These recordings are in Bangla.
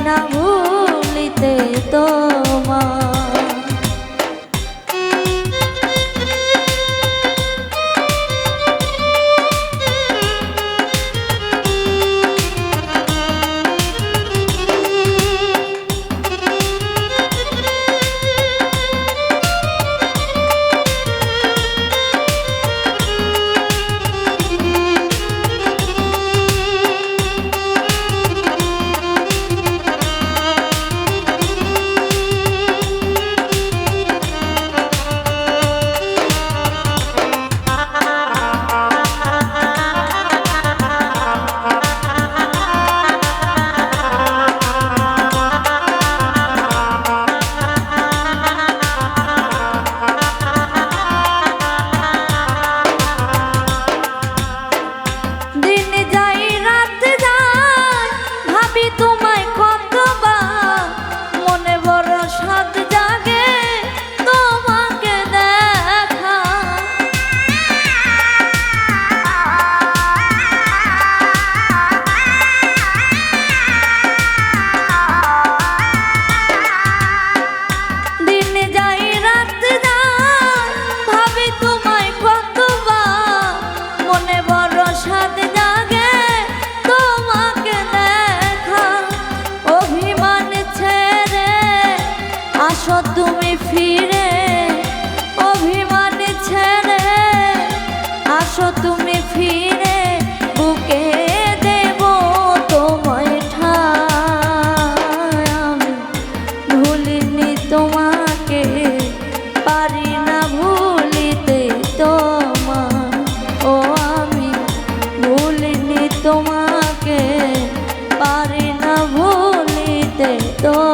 না ভুলিতে তোমার। আসো তুমি ফিরে অভিমান ছেড়ে, আসো তুমি ফিরে বুকে দেব তোমায় ঠাঁই। আমি ভুলিনি তোমাকে, পারি না ভুলিতে তোমার। ও আমি ভুলিনি তোমাকে, পারি না ভুলিতে তোমার।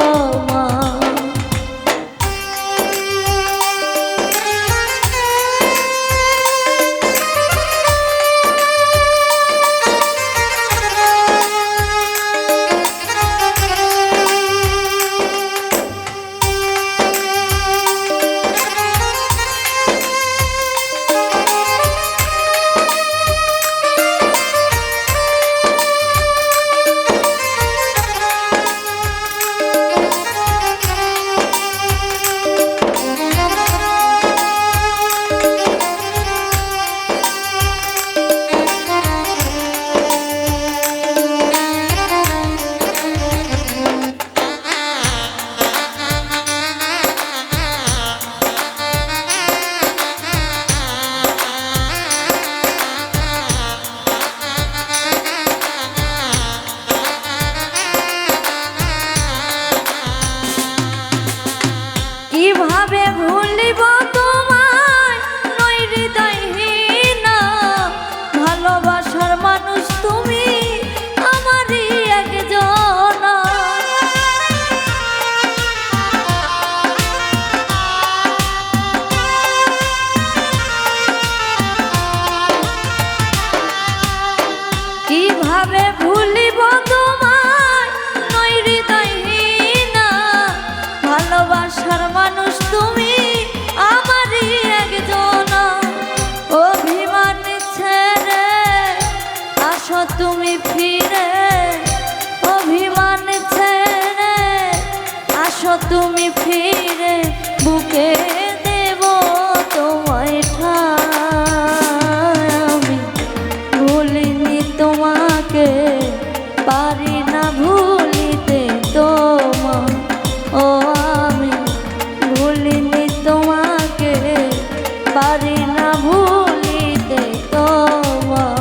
কিভাবে ভুলিব তোমায়, নই হৃদয়হীনা। ভালোবাসার মানুষ তুমি আমারই একজনা। কিভাবে ভুলিব তোমায়, নই হৃদয়হীনা। ভালোবাসার মানুষ তুমি আমারই একজনা। অভিমান ছেড়ে আসো তুমি ফিরে, অভিমান ছেড়ে আসো তুমি ফিরে বুকে দেব তোমায় ঠাঁই। আমি ভুলিনি তোমাকে, পারি না ভুলিতে তোমার। ও আমি ভুলিনি তোমাকে, পারি না ভুলিতে তোমার।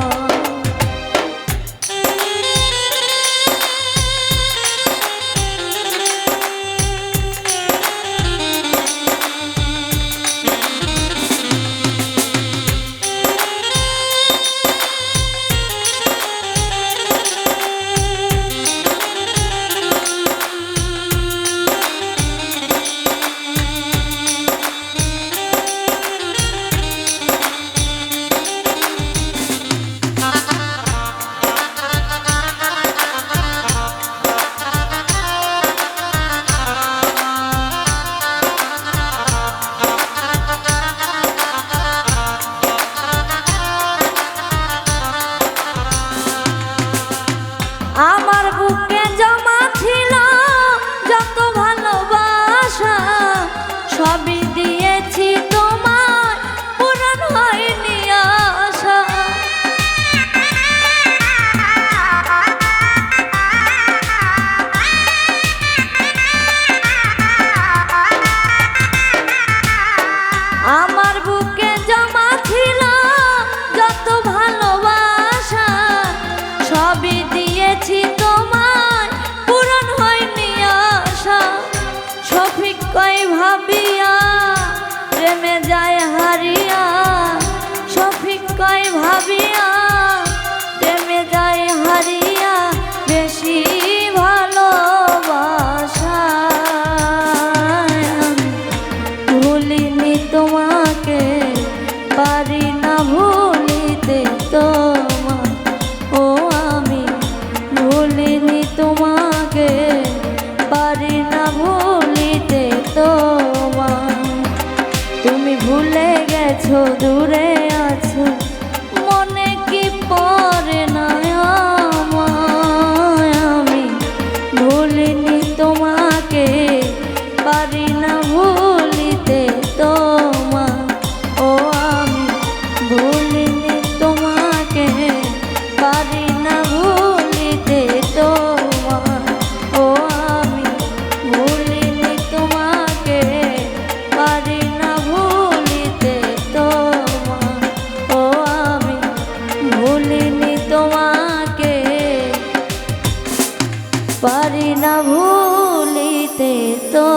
প্রেমে যায় হারিয়া শফিক কয় ভাবিয়া প্রেমে যায় হারিয়া বেশি ভালোবাসা ভুলিনি তোমাকে পারি না ভুলিতে তোমার ও আমি ভুলিনি তোমাকে পারি না ভুলিতে তোমার তুমি ভুলে গেছো দূরে আছো মনে কি পড়ে না আমায় আমি ভুলিনি তোমাকে পারি না ভুলিতে তোমার ও আমি ভুলিনি তোমাকে পারি না ভুলিতে তোমার ও আমি ভুলিনি তোমাকে পারি না ভুলিতে তোমার ও আমি ভুলিনি তোমাকে পারি না ভুলিতে তো